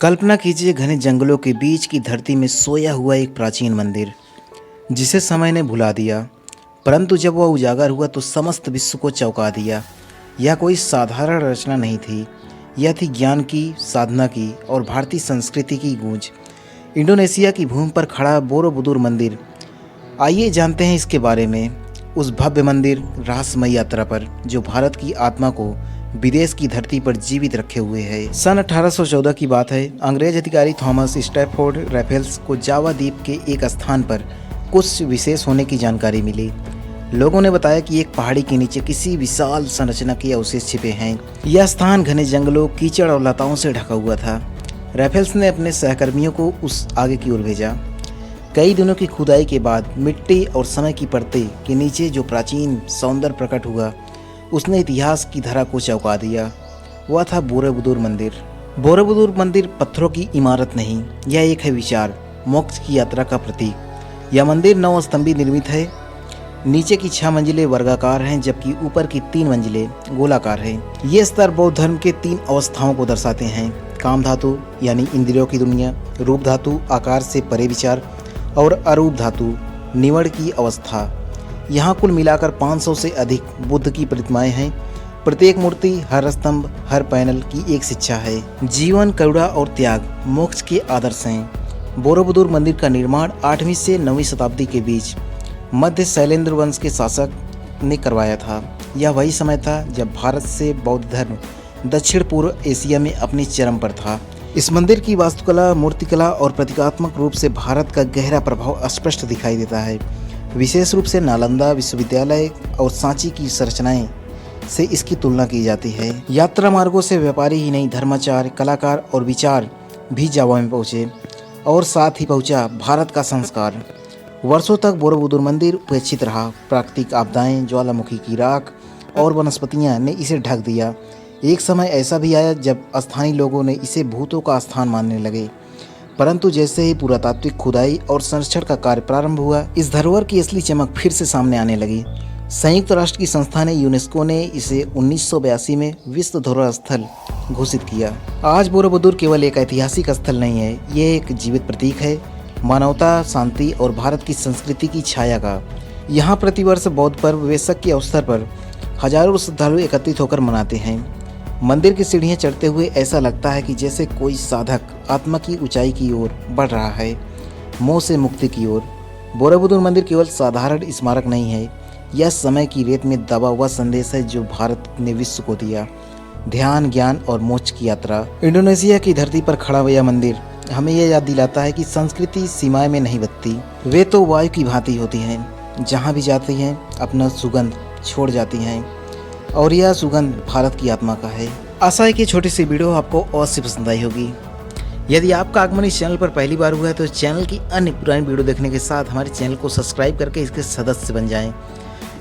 कल्पना कीजिए घने जंगलों के बीच की धरती में सोया हुआ एक प्राचीन मंदिर जिसे समय ने भुला दिया, परंतु जब वह उजागर हुआ तो समस्त विश्व को चौंका दिया। यह कोई साधारण रचना नहीं थी, यह थी ज्ञान की, साधना की और भारतीय संस्कृति की गूंज। इंडोनेशिया की भूमि पर खड़ा बोरोबुदुर मंदिर, आइए जानते हैं इसके बारे में। उस भव्य मंदिर रहस्यमय यात्रा पर जो भारत की आत्मा को विदेश की धरती पर जीवित रखे हुए है। सन 1814 की बात है। अंग्रेज अधिकारी थॉमस स्टैफोर्ड रैफल्स को जावा द्वीप के एक स्थान पर कुछ विशेष होने की जानकारी मिली। लोगों ने बताया कि एक पहाड़ी के नीचे किसी विशाल संरचना के अवशेष छिपे हैं। यह स्थान घने जंगलों, कीचड़ और लताओं से ढका हुआ था। रैफल्स ने अपने सहकर्मियों को उस आगे की ओर भेजा। कई दिनों की खुदाई के बाद मिट्टी और समय की परतें के नीचे जो प्राचीन सौंदर्य प्रकट हुआ, उसने इतिहास की धरा को चौंका दिया। वह था बोरोबुदुर मंदिर। बोरोबुदुर मंदिर पत्थरों की इमारत नहीं, यह एक है विचार, मोक्ष की यात्रा का प्रतीक। यह मंदिर 9 स्तंभी निर्मित है। नीचे की 6 मंजिलें वर्गाकार हैं, जबकि ऊपर की 3 मंजिलें गोलाकार हैं। ये स्तर बौद्ध धर्म के 3 अवस्थाओं को दर्शाते हैं: काम धातु यानी इंद्रियों की दुनिया, रूप धातु आकार से परे विचार और अरूप धातु निवड़ की अवस्था। यहाँ कुल मिलाकर 500 से अधिक बुद्ध की प्रतिमाएं हैं। प्रत्येक मूर्ति, हर स्तंभ, हर पैनल की एक शिक्षा है। जीवन, करुणा और त्याग मोक्ष के आदर्श हैं। बोरोबुदुर मंदिर का निर्माण 8वीं से 9वीं शताब्दी के बीच मध्य शैलेंद्र वंश के शासक ने करवाया था। यह वही समय था जब भारत से बौद्ध धर्म दक्षिण पूर्व एशिया में अपनी चरम पर था। इस मंदिर की वास्तुकला, मूर्तिकला और प्रतीकात्मक रूप से भारत का गहरा प्रभाव स्पष्ट दिखाई देता है। विशेष रूप से नालंदा विश्वविद्यालय और सांची की संरचनाएं से इसकी तुलना की जाती है। यात्रा मार्गों से व्यापारी ही नहीं, धर्माचार्य, कलाकार और विचार भी जावा में पहुँचे और साथ ही पहुँचा भारत का संस्कार। वर्षों तक बोरोबुदुर मंदिर उपेक्षित रहा। प्राकृतिक आपदाएं, ज्वालामुखी की राख और वनस्पतियां ने इसे ढक दिया। एक समय ऐसा भी आया जब स्थानीय लोगों ने इसे भूतों का स्थान मानने लगे, परंतु जैसे ही पुरातात्विक खुदाई और संरक्षण का कार्य प्रारंभ हुआ, इस धरोहर की असली चमक फिर से सामने आने लगी। संयुक्त राष्ट्र की संस्था ने यूनेस्को ने इसे 1982 में विश्व धरोहर स्थल घोषित किया। आज बोरोबुदुर केवल एक ऐतिहासिक स्थल नहीं है, ये एक जीवित प्रतीक है मानवता, शांति और भारत की संस्कृति की छाया का। यहाँ प्रतिवर्ष बौद्ध पर्व वेसक के अवसर पर हजारों श्रद्धालु एकत्रित होकर मनाते हैं। मंदिर की सीढ़ियाँ चढ़ते हुए ऐसा लगता है कि जैसे कोई साधक आत्मा की ऊंचाई की ओर बढ़ रहा है, मोह से मुक्ति की ओर। बोरोबुदुर मंदिर केवल साधारण स्मारक नहीं है, यह समय की रेत में दबा हुआ संदेश है जो भारत ने विश्व को दिया। ध्यान, ज्ञान और मोक्ष की यात्रा। इंडोनेशिया की धरती पर खड़ा हुआ यह मंदिर हमें यह याद दिलाता है कि संस्कृति सीमाएं में नहीं बदती, वे तो वायु की भांति होती हैं, जहाँ भी जाती हैं अपना सुगंध छोड़ जाती हैं, और यह सुगंध भारत की आत्मा का है। आशा है कि छोटी सी वीडियो आपको अवश्य पसंद आई होगी। यदि आपका आगमन इस चैनल पर पहली बार हुआ है तो चैनल की अन्य पुरानी वीडियो देखने के साथ हमारे चैनल को सब्सक्राइब करके इसके सदस्य बन जाएं,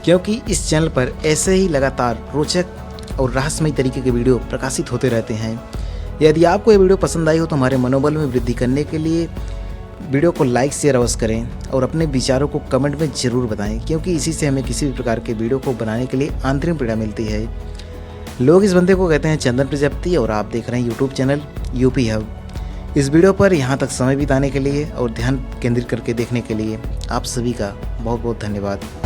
क्योंकि इस चैनल पर ऐसे ही लगातार रोचक और रहस्यमय तरीके के वीडियो प्रकाशित होते रहते हैं। यदि आपको ये वीडियो पसंद आई हो तो हमारे मनोबल में वृद्धि करने के लिए वीडियो को लाइक, शेयर अवश्य करें और अपने विचारों को कमेंट में ज़रूर बताएं, क्योंकि इसी से हमें किसी भी प्रकार के वीडियो को बनाने के लिए आंतरिक प्रेरणा मिलती है। लोग इस बंदे को कहते हैं चंदन प्रजापति और आप देख रहे हैं यूट्यूब चैनल यूपी हब। इस वीडियो पर यहाँ तक समय बिताने के लिए और ध्यान केंद्रित करके देखने के लिए आप सभी का बहुत बहुत धन्यवाद।